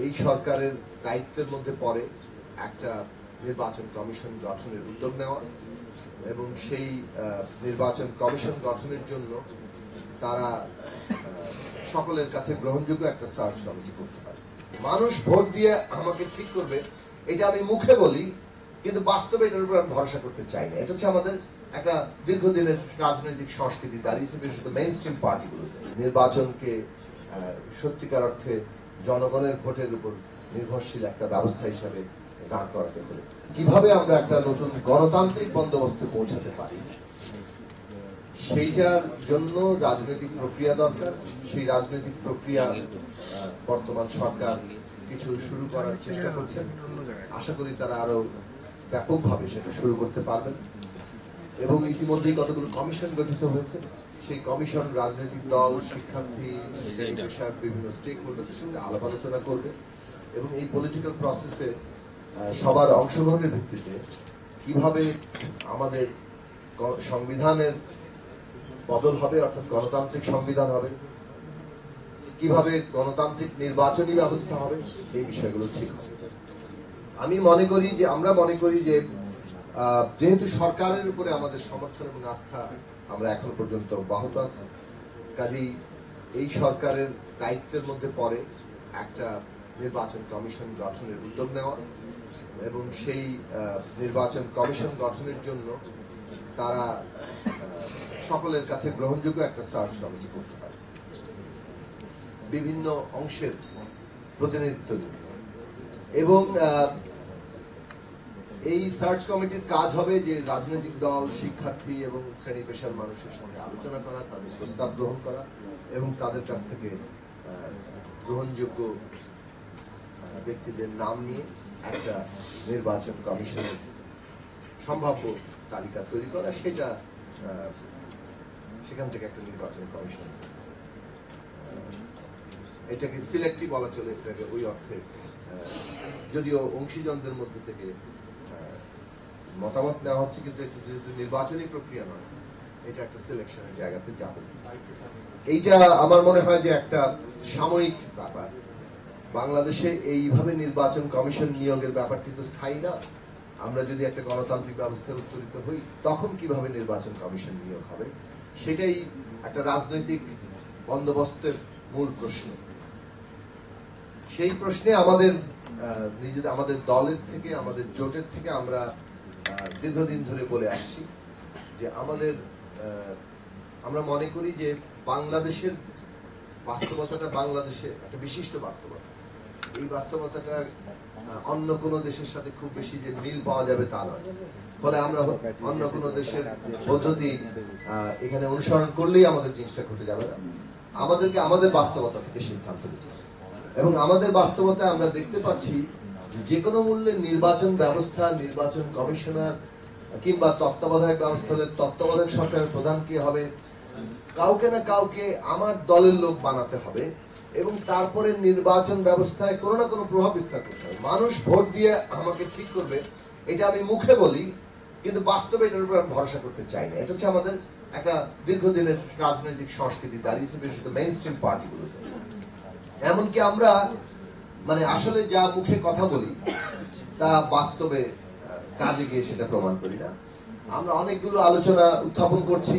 এই সরকারের দায়িত্বের মধ্যে পড়ে একটা নির্বাচন কমিশন গঠনের উদ্যোগ নেওয়া এবং সেই নির্বাচন কমিশন গঠনের জন্য তারা সকলের কাছে গ্রহণযোগ্য একটা সার্চ কমিটি করতে পারে। মানুষ ভোট দিয়ে আমাকে ঠিক করবে এটা আমি মুখে বলি, কিন্তু বাস্তবে এটার উপর আমি ভরসা করতে চাই না। এটা হচ্ছে আমাদের একটা দীর্ঘদিনের রাজনৈতিক সংস্কৃতি দাঁড়িয়েছে, বিশেষত মেইন স্ট্রিম পার্টিগুলোতে। নির্বাচনকে সত্যিকার অর্থে জনগণের ভোটের উপর নির্ভরশীল একটা ব্যবস্থা হিসাবে দাঁড় করাতে হলে কিভাবে আমরা একটা নতুন গণতান্ত্রিক বন্দোবস্তে পৌঁছাতে পারি, সেইটার জন্য রাজনৈতিক প্রক্রিয়া দরকার। সেই রাজনৈতিক প্রক্রিয়া বর্তমান সরকার কিছু শুরু করার চেষ্টা করছেন। আশা করি তারা আরো ব্যাপকভাবে সেটা শুরু করতে পারবেন। এবং ইতিমধ্যেই কতগুলো কমিশন গঠিত হয়েছে। সেই কমিশন রাজনৈতিক দল, শিক্ষার্থী, পেশার বিভিন্ন স্টেক হোল্ডারদের সঙ্গে আলাপ আলোচনা করবে এবং এই পলিটিক্যাল প্রসেসে সবার অংশগ্রহণের ভিত্তিতে কিভাবে আমাদের সংবিধানের বদল হবে, অর্থাৎ গণতান্ত্রিক সংবিধান হবে, কিভাবে গণতান্ত্রিক নির্বাচনী ব্যবস্থা হবে, এই বিষয়গুলো ঠিক হবে। আমরা মনে করি যে যেহেতু সরকারের উপরে আমাদের সমর্থন এবং আস্থা আমরা এখন পর্যন্ত অব্যাহত আছে, কাজেই এই সরকারের দায়িত্বের মধ্যে পড়ে একটা নির্বাচন কমিশন গঠনের উদ্যোগ নেওয়া এবং সেই নির্বাচন কমিশন গঠনের জন্য তারা সকলের কাছে গ্রহণযোগ্য একটা সার্চ কমিটি করতে পারে, বিভিন্ন অংশের প্রতিনিধিত্ব নিয়ে। এবং এই সার্চ কমিটির কাজ হবে যে রাজনৈতিক দল, শিক্ষার্থী এবং শ্রেণী পেশার মানুষের সঙ্গে আলোচনা করা, তাদের প্রস্তাব গ্রহণ করা এবং তাদের কাছ থেকে গ্রহণযোগ্য ব্যক্তিদের নাম নিয়ে একটা নির্বাচন কমিশনের সম্ভাব্য তালিকা তৈরি করা, সেখান থেকে একটা নির্বাচন কমিশন, এটাকে সিলেক্টিভ বলা চলে, এটাকে ওই অর্থে যদিও অংশীজনদের মধ্যে থেকে মতামত নেওয়া হচ্ছে, কিন্তু এটা যেহেতু নির্বাচনী প্রক্রিয়া নয়, এটা একটা সিলেকশনের জায়গাতে যাবে। এইটা আমার মনে হয় যে একটা সাময়িক ব্যাপার। বাংলাদেশে এইভাবে নির্বাচন কমিশন নিয়োগের ব্যাপারটি তো স্থায়ী না। আমরা যদি একটা গণতান্ত্রিক ব্যবস্থায় উত্তরিত হই, তখন কিভাবে নির্বাচন কমিশন নিয়োগ হবে, সেটাই একটা রাজনৈতিক বন্দোবস্তের মূল প্রশ্ন। সেই প্রশ্নে আমাদের দলের থেকে, আমাদের জোটের থেকে আমরা দীর্ঘদিন ধরে বলে আসছি যে আমরা মনে করি যে বাংলাদেশের বাস্তবতাটা বাংলাদেশে একটা বিশিষ্ট বাস্তবতা। এই বাস্তবতাটা অন্য কোনো দেশের সাথে খুব বেশি যে মিল পাওয়া যাবে তা নয়। ফলে আমরা অন্য কোনো দেশের পদ্ধতি এখানে অনুসরণ করলেই আমাদের জিনিসটা ঘটে যাবে না। আমাদেরকে আমাদের বাস্তবতা থেকে সিদ্ধান্ত নিতে হবে। এবং আমাদের বাস্তবতায় আমরা দেখতে পাচ্ছি যে কোনো মূল্যে নির্বাচন ব্যবস্থা, নির্বাচন কমিশনার কিংবা তত্ত্বাবধায়ক ব্যবস্থা হলে তত্ত্বাবধায়ক সরকারের প্রধান কে হবে, কাউকে না কাউকে আমার দলের লোক বানাতে হবে এবং তারপরে নির্বাচন ব্যবস্থায় কোনো না কোনো প্রভাব বিস্তার করতে হবে। মানুষ ভোট দিয়ে আমাকে ঠিক করবে এটা আমি মুখে বলি, কিন্তু বাস্তবে এটার উপর আমি ভরসা করতে চাই না। এটা হচ্ছে আমাদের একটা দীর্ঘদিনের রাজনৈতিক সংস্কৃতি দাঁড়িয়েছে, বিশেষত মেইন স্ট্রিম পার্টিগুলোতে। এমনকি আমরা আসলে যা মুখে কথা বলি তা বাস্তবে কাজে গিয়ে সেটা প্রমাণ করি না। আমরা অনেকগুলো আলোচনা উত্থাপন করছি,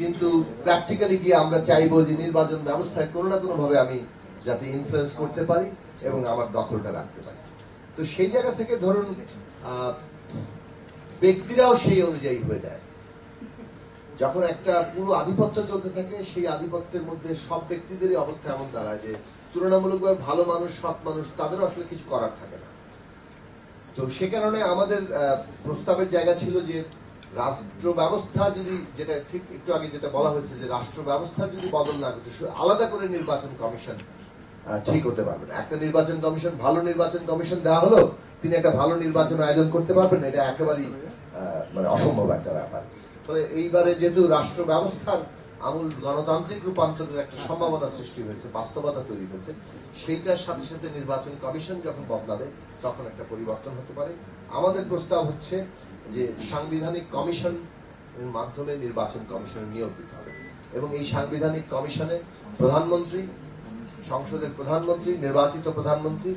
কিন্তু প্র্যাকটিক্যালি গিয়ে আমরা চাইবো যে নির্বাচন ব্যবস্থায় কোনো না কোনো ভাবে আমি যাতে ইনফ্লুয়েন্স করতে পারি এবং আমার দখলটা রাখতে পারি। তো সেই জায়গা থেকে ধরুন ব্যক্তিরাও সেই অনুযায়ী হয়ে যায়। যখন একটা পুরো আধিপত্য চলতে থাকে, সেই আধিপত্যের মধ্যে সব ব্যক্তিদেরই অবস্থা এমন দাঁড়ায় যে তুলনামূলকভাবে ভালো মানুষ, সৎ মানুষ, তাদেরও আসলে কিছু করার থাকে না। তো সে কারণে আমাদের প্রস্তাবের জায়গা ছিল যে রাষ্ট্র ব্যবস্থা যদি, যেটা ঠিক একটু আগে যেটা বলা হয়েছে, যে রাষ্ট্র ব্যবস্থা যদি বদল না করতে, আলাদা করে নির্বাচন কমিশন ঠিক হতে পারবে না। একটা নির্বাচন কমিশন, ভালো নির্বাচন কমিশন দেওয়া হলো, তিনি একটা ভালো নির্বাচন আয়োজন করতে পারবেন, এটা একেবারেই অসম্ভব একটা ব্যাপার। ফলে এইবারে যেহেতু রাষ্ট্র ব্যবস্থার আমূল গণতান্ত্রিক রূপান্তরের একটা সম্ভাবনা সৃষ্টি হয়েছে, বাস্তবতা তৈরি হয়েছে, সেইটার সাথে সাথে নির্বাচন কমিশন যখন বদলাবে তখন একটা পরিবর্তন হতে পারে। আমাদের প্রস্তাব হচ্ছে যে সাংবিধানিক কমিশন এর মাধ্যমে নির্বাচন কমিশনের নিয়োগ দিতে হবে এবং এই সাংবিধানিক কমিশনে প্রধানমন্ত্রী, সংসদের প্রধানমন্ত্রী, নির্বাচিত প্রধানমন্ত্রী,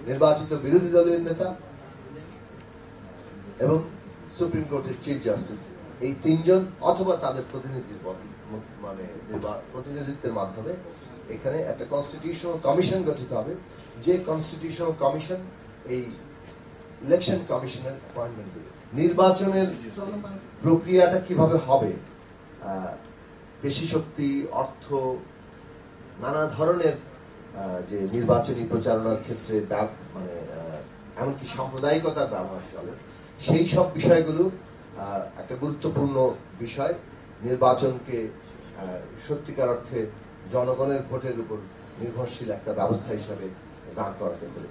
নির্বাচিত বিরোধী দলের নেতা এবং সুপ্রিম কোর্টের চিফ জাস্টিস, এই তিনজন অথবা তাদের প্রতিনিধিত্বের মাধ্যমে এখানে একটা কনস্টিটিউশনাল কমিশন গঠিত হবে, যে কনস্টিটিউশনাল কমিশন এই ইলেকশন কমিশনের অ্যাপয়েন্টমেন্ট দেবে। নির্বাচনের প্রক্রিয়াটা কিভাবে হবে, পেশি শক্তি, অর্থ, নানা ধরনের যে নির্বাচনী প্রচারণার ক্ষেত্রে এমনকি সাম্প্রদায়িকতার ব্যবহার চলে, সেই সব বিষয়গুলো একটা গুরুত্বপূর্ণ বিষয় নির্বাচনকে সত্যিকার অর্থে জনগণের ভোটের উপর নির্ভরশীল একটা ব্যবস্থা হিসাবে দাঁড় করাতে হলে।